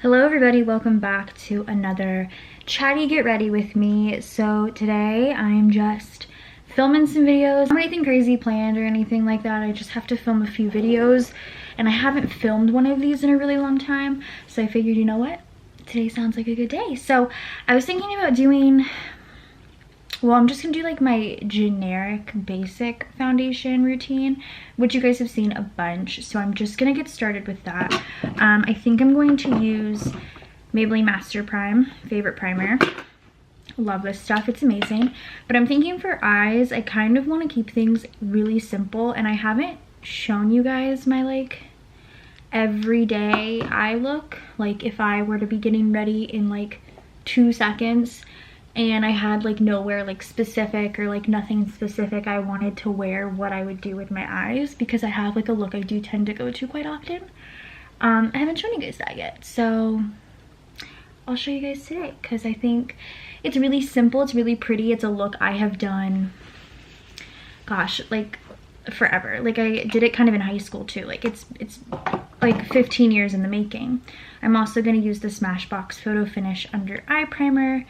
Hello everybody, welcome back to another chatty get ready with me. So today I'm just filming some videos. Not anything crazy planned or anything like that. I just have to film a few videos and I haven't filmed one of these in a really long time. So I figured, you know what? Today sounds like a good day. So I was thinking about doing, well, I'm just gonna do like my generic basic foundation routine, which you guys have seen a bunch. So I'm just gonna get started with that. I think I'm going to use Maybelline Master Prime, favorite primer. Love this stuff, it's amazing. But I'm thinking for eyes, I kind of want to keep things really simple, and I haven't shown you guys my like everyday eye look. Like if I were to be getting ready in like 2 seconds and I had like nowhere like specific or like nothing specific I wanted to wear, what I would do with my eyes, because I have like a look I do tend to go to quite often. I haven't shown you guys that yet, so I'll show you guys today because I think it's really simple, it's really pretty. It's a look I have done, gosh, like forever. Like I did it kind of in high school too. Like it's like 15 years in the making. I'm also going to use the Smashbox Photo Finish Under Eye Primer.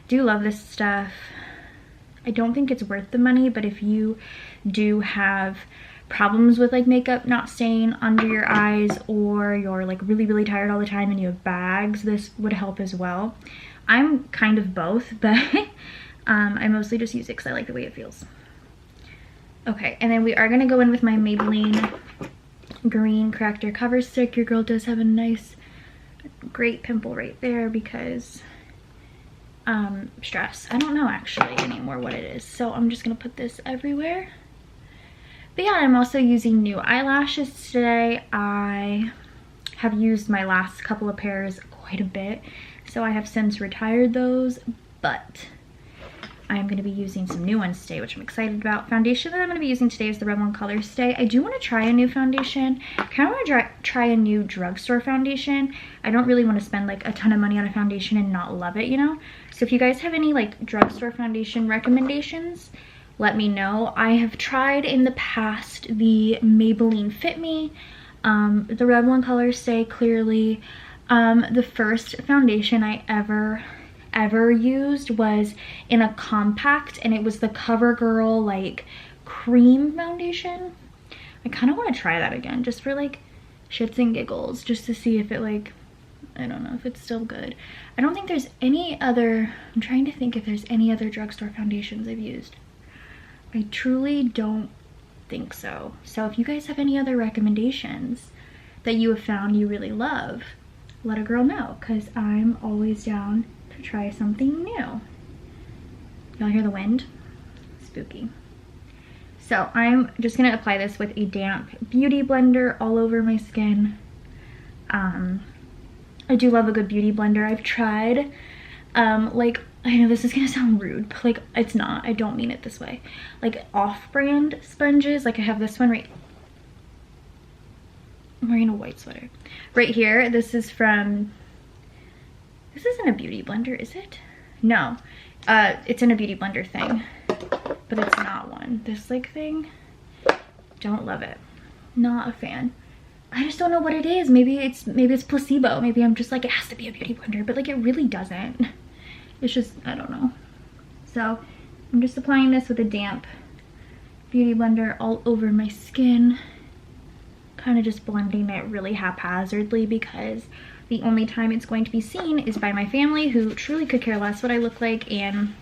Do love this stuff. I don't think it's worth the money, but if you do have problems with like makeup not staying under your eyes, or you're like really tired all the time and you have bags, this would help as well. I'm kind of both, but I mostly just use it because I like the way it feels. Okay, and then we are going to go in with my Maybelline Green Corrector Cover Stick. Your girl does have a nice great pimple right there because stress. I don't know actually anymore what it is, so I'm just gonna put this everywhere. But yeah, I'm also using new eyelashes today. I have used my last couple of pairs quite a bit, so I have since retired those, but I'm going to be using some new ones today, which I'm excited about. Foundation that I'm going to be using today is the Revlon Color Stay. I do want to try a new foundation. I kind of want to try a new drugstore foundation. I don't really want to spend like a ton of money on a foundation and not love it, you know? So if you guys have any like drugstore foundation recommendations, let me know. I have tried in the past the Maybelline Fit Me, the Revlon Color Stay, clearly. The first foundation I ever used was in a compact, and it was the CoverGirl like cream foundation. I kind of want to try that again just for like shits and giggles, just to see if it like, I don't know if it's still good. I don't think there's any other, I'm trying to think if there's any other drugstore foundations I've used. I truly don't think so. So if you guys have any other recommendations that you have found you really love, let a girl know, because I'm always down to try something new. Y'all hear the wind? Spooky. So I'm just gonna apply this with a damp beauty blender all over my skin. I do love a good beauty blender. I've tried like, I know this is gonna sound rude, but like it's not, I don't mean it this way, like off-brand sponges. Like I have this one right, I'm wearing a white sweater right here. This is from, this isn't a beauty blender, is it? No, it's in a beauty blender thing, but it's not one. This like thing, don't love it, not a fan. I just don't know what it is. Maybe it's placebo. Maybe I'm just like, it has to be a beauty blender, but like it really doesn't. It's just, I don't know. So I'm just applying this with a damp beauty blender all over my skin, kind of just blending it really haphazardly, because the only time it's going to be seen is by my family, who truly could care less what I look like, and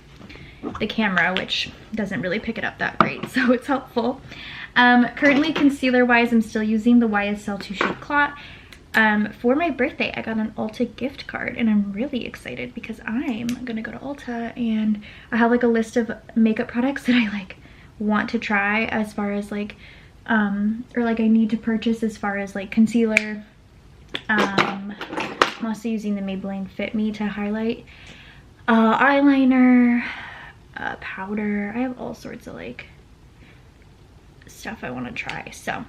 the camera, which doesn't really pick it up that great, so it's helpful. Currently concealer wise, I'm still using the YSL 2 Shade Clot. For my birthday I got an Ulta gift card, and I'm really excited because I'm gonna go to Ulta and I have like a list of makeup products that I like want to try, as far as like or like I need to purchase as far as like concealer. I'm also using the Maybelline Fit Me to highlight, eyeliner, powder. I have all sorts of like stuff I want to try, so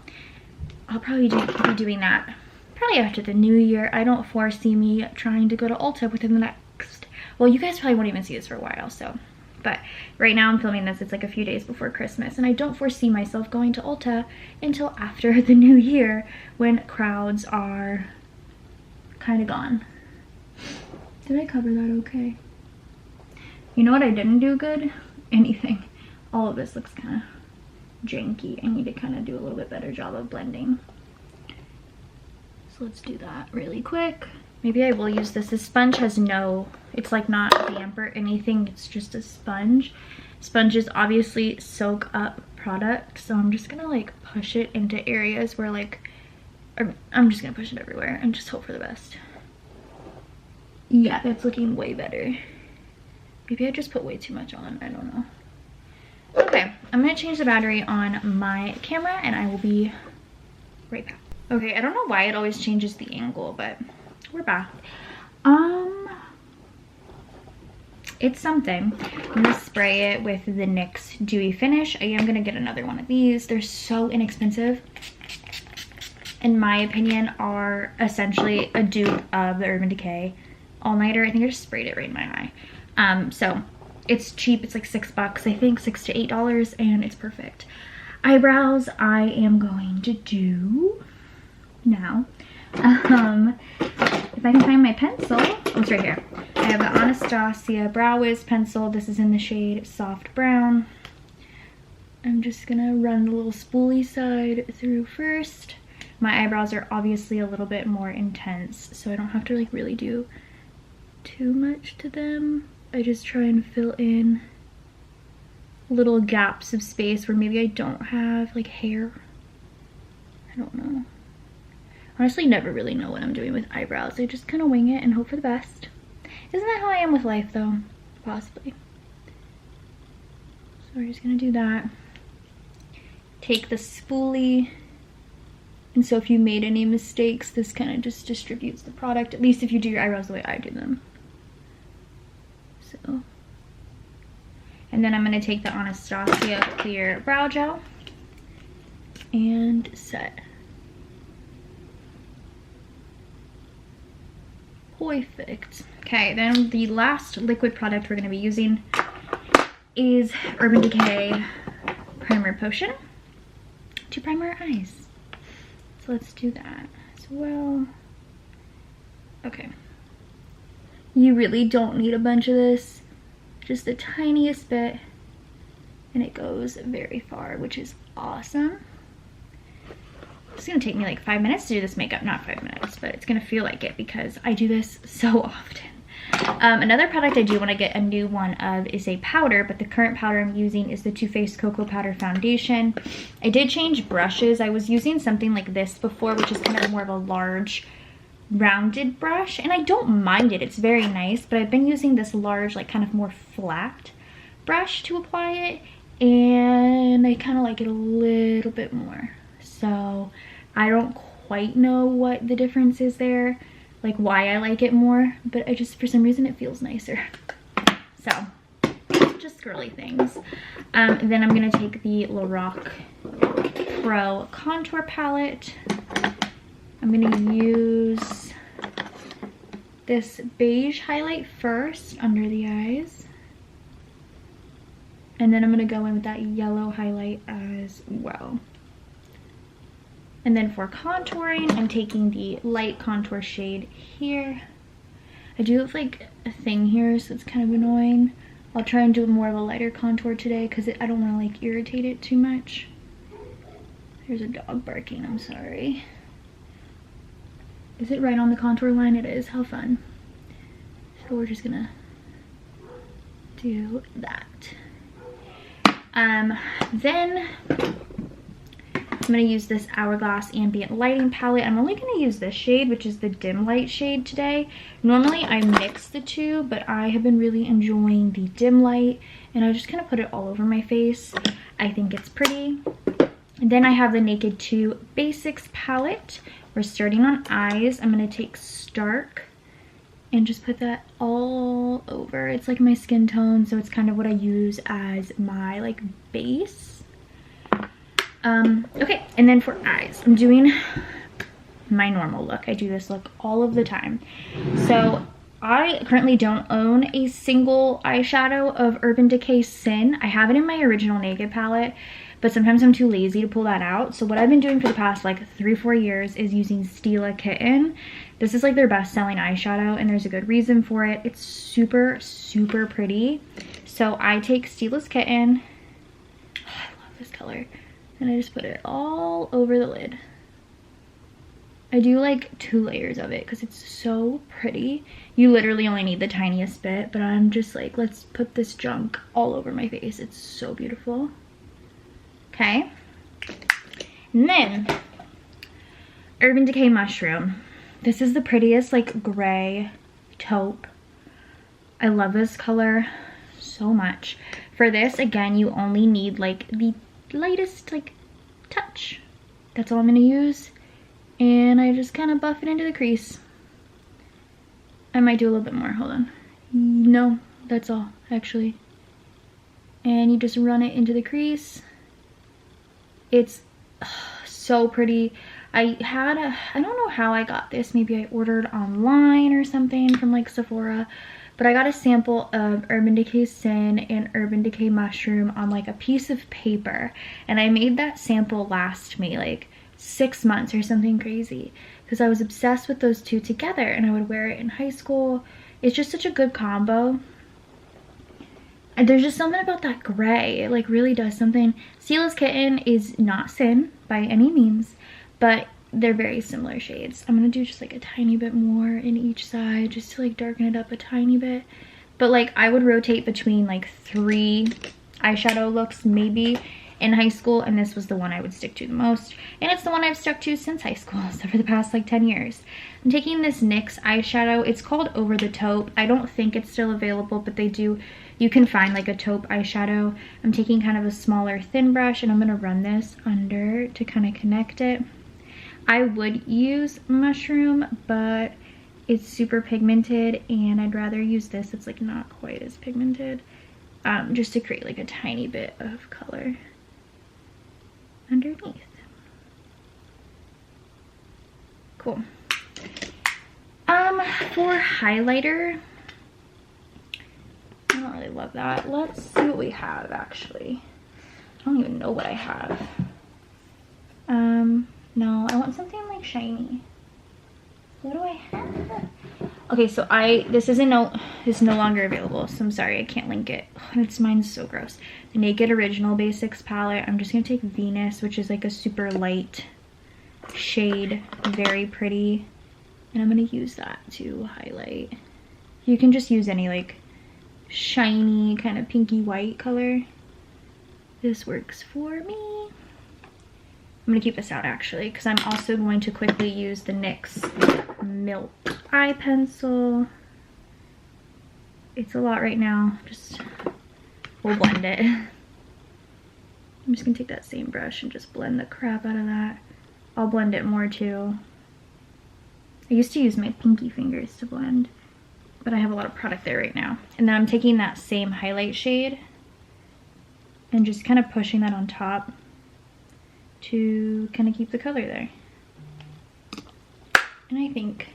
I'll probably be doing that probably after the new year. I don't foresee me trying to go to Ulta within the next, well, you guys probably won't even see this for a while, so, but right now I'm filming this, it's like a few days before Christmas, and I don't foresee myself going to Ulta until after the new year, when crowds are kind of gone. Did I cover that okay? You know what I didn't do good? Anything. All of this looks kind of janky. I need to kind of do a little bit better job of blending. So let's do that really quick. Maybe I will use this. This sponge has no, it's like not damp or anything. It's just a sponge. Sponges obviously soak up product. So I'm just gonna like push it into areas where like, I'm just gonna push it everywhere and just hope for the best. Yeah, that's looking way better. Maybe I just put way too much on, I don't know. Okay, I'm gonna change the battery on my camera and I will be right back. Okay, I don't know why it always changes the angle, but we're back. It's something. I'm gonna spray it with the NYX Dewy Finish. I am gonna get another one of these. They're so inexpensive. In my opinion, are essentially a dupe of the Urban Decay All Nighter. I think I just sprayed it right in my eye. So it's cheap. It's like $6, I think, $6 to $8, and it's perfect. Eyebrows, I am going to do now. If I can find my pencil, oh, it's right here. I have the Anastasia Brow Wiz pencil. This is in the shade Soft Brown. I'm just gonna run the little spoolie side through first. My eyebrows are obviously a little bit more intense, so I don't have to like really do too much to them. I just try and fill in little gaps of space where maybe I don't have like hair. I don't know. Honestly, never really know what I'm doing with eyebrows. I just kind of wing it and hope for the best. Isn't that how I am with life though? Possibly. So we're just gonna do that. Take the spoolie. And so if you made any mistakes, this kind of just distributes the product. At least if you do your eyebrows the way I do them. So. And then I'm gonna take the Anastasia Clear Brow Gel and set. Perfect. Okay, then the last liquid product we're going to be using is Urban Decay Primer Potion to prime our eyes. So let's do that as well. Okay. You really don't need a bunch of this. Just the tiniest bit. And it goes very far, which is awesome. It's gonna take me like 5 minutes to do this makeup. Not 5 minutes, but it's gonna feel like it because I do this so often. Another product I do want to get a new one of is a powder, but the current powder I'm using is the Too Faced Cocoa Powder Foundation. I did change brushes. I was using something like this before, which is kind of more of a large rounded brush, and I don't mind it. It's very nice, but I've been using this large, like kind of more flat brush to apply it, and I kind of like it a little bit more. So I don't quite know what the difference is there, like why I like it more, but I just, for some reason, it feels nicer. So just girly things. Then I'm gonna take the Lorac Pro Contour Palette. I'm gonna use this beige highlight first under the eyes. And then I'm gonna go in with that yellow highlight as well. And then for contouring, I'm taking the light contour shade here. I do have like a thing here, so it's kind of annoying. I'll try and do more of a lighter contour today because I don't want to like irritate it too much. There's a dog barking, I'm sorry. Is it right on the contour line? It is, how fun. So we're just gonna do that. Then I'm gonna use this Hourglass Ambient Lighting Palette. I'm only gonna use this shade, which is the Dim Light shade today. Normally I mix the two, but I have been really enjoying the Dim Light, and I just kind of put it all over my face. I think it's pretty. And then I have the Naked 2 Basics palette. We're starting on eyes. I'm gonna take Stark and just put that all over. It's like my skin tone, so it's kind of what I use as my like base. Okay, and then for eyes, I'm doing my normal look. I do this look all of the time. So I currently don't own a single eyeshadow of Urban Decay Sin. I have it in my original Naked palette, but sometimes I'm too lazy to pull that out. So what I've been doing for the past like 3-4 years is using Stila Kitten. This is like their best selling eyeshadow, and there's a good reason for it. It's super, super pretty. So I take Stila's Kitten. Oh, I love this color. And I just put it all over the lid. I do like 2 layers of it because it's so pretty. You literally only need the tiniest bit, but I'm just like, let's put this junk all over my face. It's so beautiful. Okay. And then, Urban Decay Mushroom. This is the prettiest like gray taupe. I love this color so much. For this, again, you only need like the lightest like touch. That's all I'm gonna use. And I just kind of buff it into the crease. I might do a little bit more, hold on. No, that's all, actually. And you just run it into the crease. It's so pretty. I don't know how I got this. Maybe I ordered online or something from like Sephora. But I got a sample of Urban Decay Sin and Urban Decay Mushroom on like a piece of paper. And I made that sample last me like 6 months or something crazy, because I was obsessed with those two together and I would wear it in high school. It's just such a good combo. And there's just something about that gray. It like really does something. Stila's Kitten is not Sin by any means, but they're very similar shades. I'm gonna do just like a tiny bit more in each side just to like darken it up a tiny bit. But like I would rotate between like 3 eyeshadow looks maybe in high school, and this was the one I would stick to the most, and it's the one I've stuck to since high school, so for the past like 10 years. I'm taking this NYX eyeshadow. It's called Over the Taupe. I don't think it's still available, but they do, you can find like a taupe eyeshadow. I'm taking kind of a smaller thin brush, and I'm gonna run this under to kind of connect it. I would use Mushroom, but it's super pigmented, and I'd rather use this. It's like not quite as pigmented, just to create like a tiny bit of color underneath. Cool. For highlighter, I don't really love that. Let's see what we have actually. I don't even know what I have. No, I want something like shiny. What do I have? Okay, so this is no longer available, so I'm sorry I can't link it. Mine's so gross. The Naked Original Basics palette. I'm just gonna take Venus, which is like a super light shade, very pretty, and I'm gonna use that to highlight. You can just use any like shiny kind of pinky white color. This works for me. I'm gonna keep this out actually, because I'm also going to quickly use the NYX Milk Eye Pencil. It's a lot right now, we'll blend it. I'm just gonna take that same brush and just blend the crap out of that. I'll blend it more too. I used to use my pinky fingers to blend, but I have a lot of product there right now. And then I'm taking that same highlight shade and just kind of pushing that on top to kind of keep the color there. And I think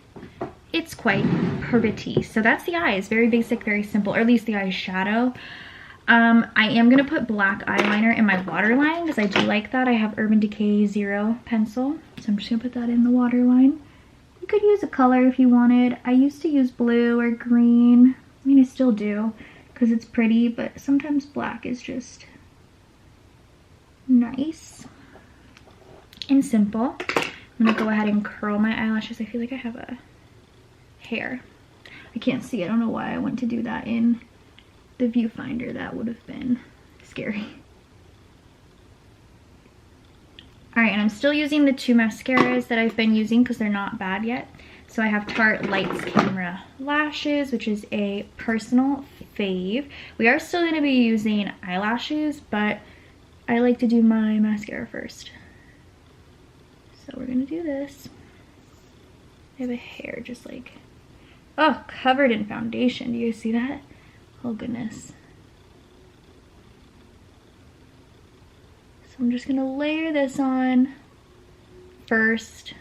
it's quite pretty. So that's the eyes, very basic, very simple, or at least the eyeshadow. I am gonna put black eyeliner in my waterline because I do like that. I have Urban Decay Zero pencil, so I'm just gonna put that in the waterline. You could use a color if you wanted. I used to use blue or green. I mean, I still do because it's pretty, but sometimes black is just nice and simple. I'm gonna go ahead and curl my eyelashes. I feel like I have a hair. I can't see. I don't know why I went to do that in the viewfinder. That would have been scary. All right, and I'm still using the 2 mascaras that I've been using because they're not bad yet. So I have Tarte Lights Camera Lashes, which is a personal fave. We are still gonna be using eyelashes, but I like to do my mascara first. So we're gonna do this. I have a hair just like, oh, covered in foundation. Do you guys see that? Oh goodness. So I'm just gonna layer this on first.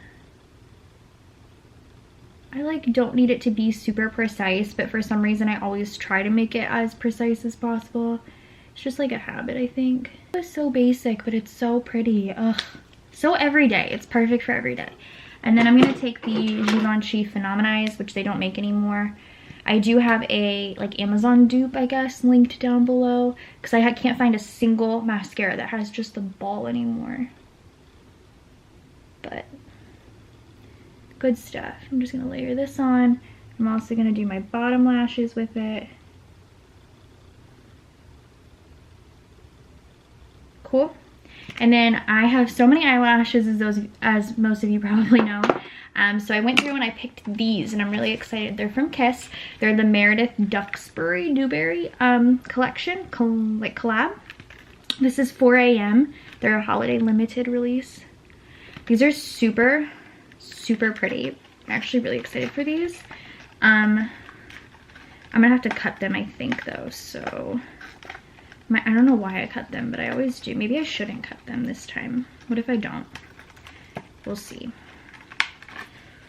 I like don't need it to be super precise, but for some reason I always try to make it as precise as possible It's just like a habit, I think. It's so basic, but it's so pretty. Ugh. So everyday. It's perfect for every day. And then I'm going to take the Givenchy Phenomenize, which they don't make anymore. I do have a like Amazon dupe, I guess, linked down below, because I can't find a single mascara that has just the ball anymore. But good stuff. I'm just going to layer this on. I'm also going to do my bottom lashes with it. Cool. And then I have so many eyelashes, as most of you probably know. So I went through and I picked these, and I'm really excited. They're from Kiss. They're the Meredith Duxbury Dewberry collection, like collab. This is 4 AM. They're a holiday limited release. These are super, super pretty. I'm actually really excited for these. I'm gonna have to cut them, I think, though. So I don't know why I cut them, but I always do. Maybe I shouldn't cut them this time. What if I don't? We'll see.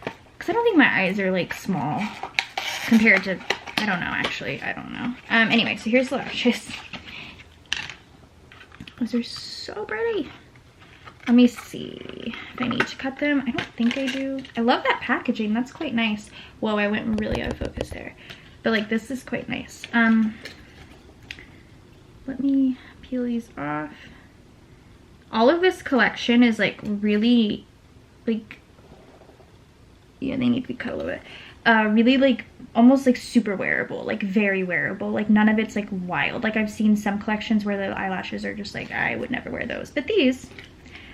I don't think my eyes are like small compared to, I don't know, actually, I don't know. Anyway, so here's the lashes. Those are so pretty. Let me see if I need to cut them. I don't think I do. I love that packaging. That's quite nice. Whoa, I went really out of focus there. But like, this is quite nice. Let me peel these off. All of this collection is like really, like, yeah, they need to be cut a little bit. Really like almost like super wearable, like very wearable. Like none of it's like wild. Like I've seen some collections where the eyelashes are just like, I would never wear those, but these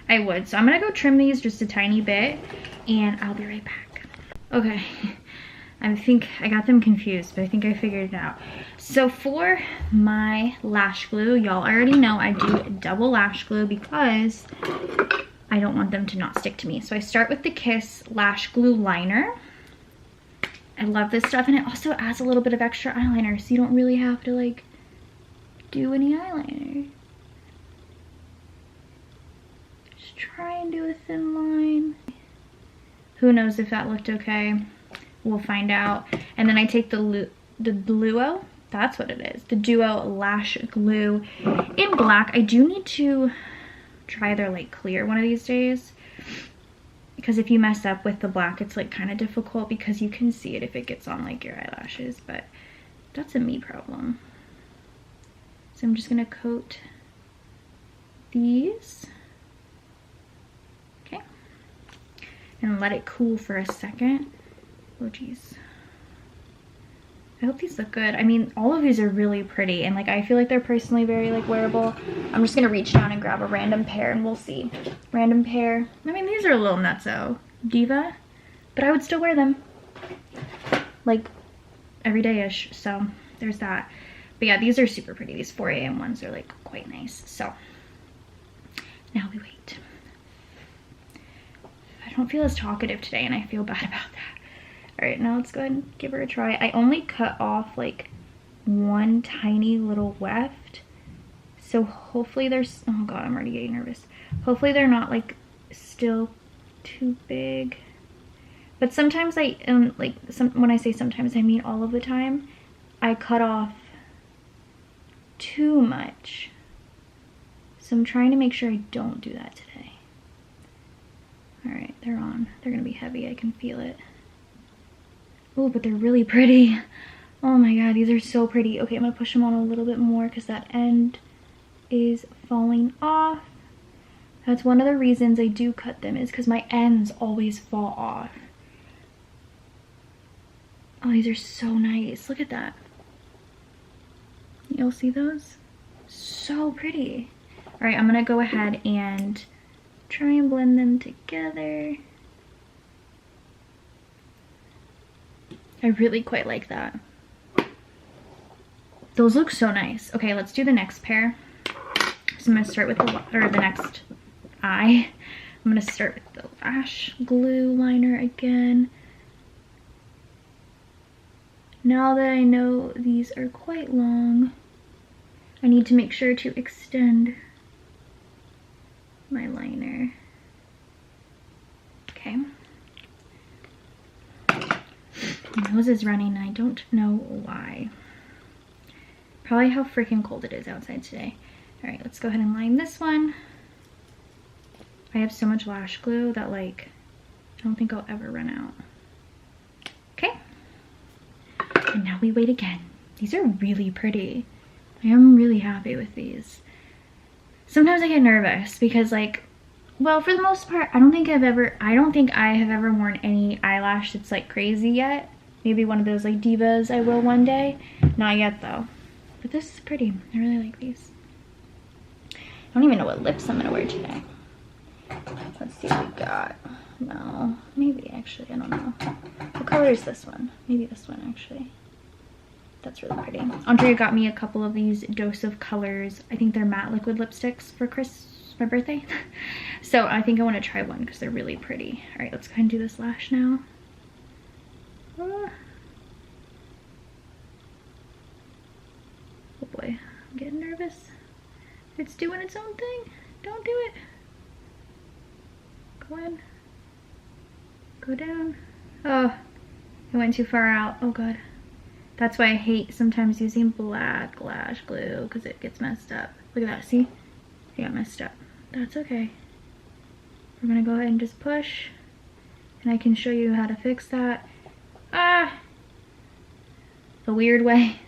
I would. So I'm gonna go trim these just a tiny bit and I'll be right back. Okay, I think I got them confused, but I think I figured it out. So for my lash glue, y'all already know I do double lash glue because I don't want them to not stick to me. So I start with the Kiss Lash Glue Liner. I love this stuff, and it also adds a little bit of extra eyeliner, so you don't really have to like do any eyeliner. Just try and do a thin line. Who knows if that looked okay? We'll find out. And then I take the Duo, that's what it is, the Duo Lash Glue in black. I do need to try their like clear one of these days, because if you mess up with the black, it's like kind of difficult because you can see it if it gets on like your eyelashes, but that's a me problem. So I'm just gonna coat these, okay, and let it cool for a second. Oh geez, I hope these look good. I mean, all of these are really pretty, and like I feel like they're personally very like wearable. I'm just gonna reach down and grab a random pair and we'll see. Random pair. I mean, these are a little nutso, diva, but I would still wear them like every day-ish, so there's that. But yeah, these are super pretty. These 4 AM ones are like quite nice. So now we wait. I don't feel as talkative today and I feel bad about that. All right, now let's go ahead and give her a try. I only cut off like one tiny little weft, so hopefully there's, oh god, I'm already getting nervous. Hopefully they're not like still too big. But sometimes I like, when I say sometimes, I mean all of the time, I cut off too much. So I'm trying to make sure I don't do that today. All right, they're on. They're gonna be heavy, I can feel it. Oh, but they're really pretty. Oh my god, these are so pretty. Okay, I'm gonna push them on a little bit more because that end is falling off. That's one of the reasons I do cut them, is because my ends always fall off. Oh, these are so nice. Look at that. You'll see those? So pretty. All right, I'm gonna go ahead and try and blend them together. I really quite like that. Those look so nice. Okay, let's do the next pair. So I'm gonna start with the next eye. I'm gonna start with the lash glue liner again. Now that I know these are quite long, I need to make sure to extend my liner. Okay. My nose is running, I don't know why. Probably how freaking cold it is outside today. All right, let's go ahead and line this one. I have so much lash glue that like, I don't think I'll ever run out. Okay. And now we wait again. These are really pretty. I am really happy with these. Sometimes I get nervous because like, well, for the most part, I don't think I have ever worn any eyelash that's like crazy yet. Maybe one of those like divas I will one day. Not yet though. But this is pretty. I really like these. I don't even know what lips I'm gonna wear today. Let's see what we got. No, maybe actually, I don't know. What color is this one? Maybe this one actually. That's really pretty. Andrea got me a couple of these Dose of Colors. I think they're matte liquid lipsticks for my birthday. So I think I want to try one because they're really pretty. All right, let's go ahead and do this lash now. Oh boy, I'm getting nervous. It's doing its own thing. Don't do it. Go in. Go down. Oh, it went too far out. Oh god. That's why I hate sometimes using black lash glue because it gets messed up. Look at that, see? It got messed up. That's okay. We're gonna go ahead and just push. And I can show you how to fix that. Ah! The weird way.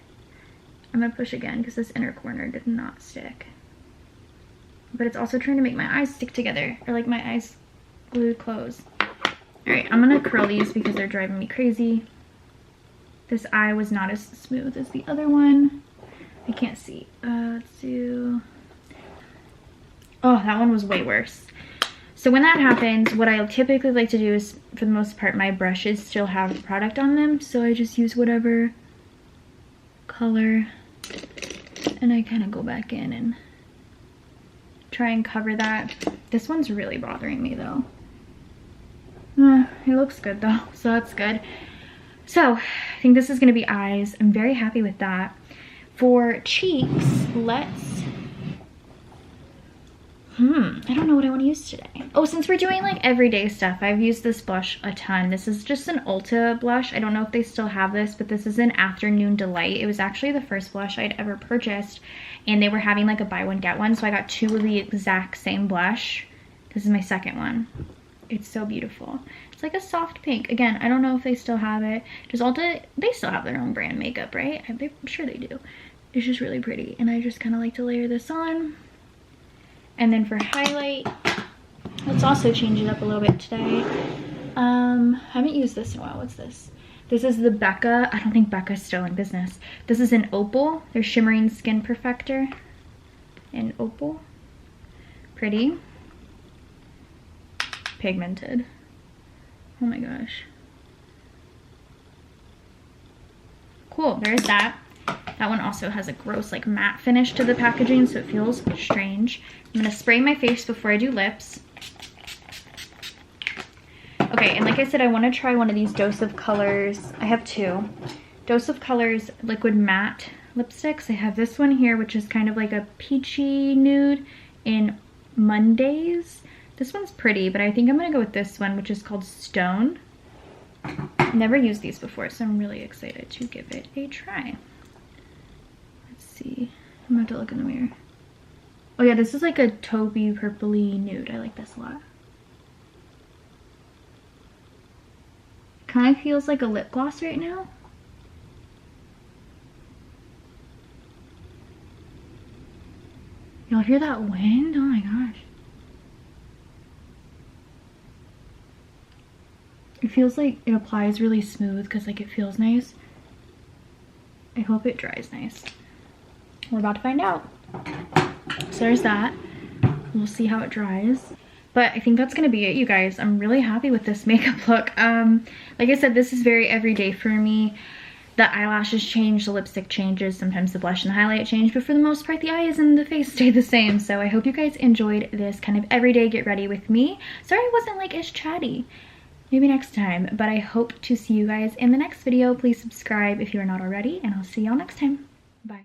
I'm gonna push again because this inner corner did not stick. But it's also trying to make my eyes stick together. Or like my eyes glued closed. Alright, I'm gonna curl these because they're driving me crazy. This eye was not as smooth as the other one. I can't see. Let's do... Oh, that one was way worse. So when that happens, what I typically like to do is, for the most part, my brushes still have product on them. So I just use whatever color. And I kind of go back in and try and cover that. This one's really bothering me though. It looks good though, so that's good. So I think this is gonna be eyes. I'm very happy with that. For cheeks, let's, I don't know what I want to use today. Oh, since we're doing like everyday stuff, I've used this blush a ton. This is just an Ulta blush. I don't know if they still have this, but this is an Afternoon Delight. It was actually the first blush I'd ever purchased, and they were having like a buy one get one, so I got two of the exact same blush. This is my second one. It's so beautiful. It's like a soft pink. Again, I don't know if they still have it. Does Ulta, they still have their own brand makeup, right? I'm sure they do. It's just really pretty, and I just kind of like to layer this on. And then for highlight, let's also change it up a little bit today. I haven't used this in a while. What's this? This is the Becca. I don't think Becca's still in business. This is an Opal. Their Shimmering Skin Perfector in Opal. Pretty. Pigmented. Oh my gosh. Cool, there's that. That one also has a gross like matte finish to the packaging, so it feels strange. I'm gonna spray my face before I do lips. Okay, and like I said, I want to try one of these Dose of Colors. I have two. Dose of Colors liquid matte lipsticks. I have this one here, which is kind of like a peachy nude in Mondays. This one's pretty, but I think I'm gonna go with this one, which is called Stone. Never used these before, so I'm really excited to give it a try. Let's see. I'm gonna have to look in the mirror. Oh yeah, this is like a taupey purpley nude. I like this a lot. Kind of feels like a lip gloss right now. Y'all hear that wind? Oh my gosh. It feels like it applies really smooth because like it feels nice. I hope it dries nice. We're about to find out. So there's that. We'll see how it dries. But I think that's gonna be it, you guys. I'm really happy with this makeup look. Like I said, this is very everyday for me. The eyelashes change, the lipstick changes, sometimes the blush and the highlight change, but for the most part, the eyes and the face stay the same. So I hope you guys enjoyed this kind of everyday get ready with me. Sorry I wasn't like as chatty. Maybe next time, but I hope to see you guys in the next video. Please subscribe if you are not already, and I'll see y'all next time.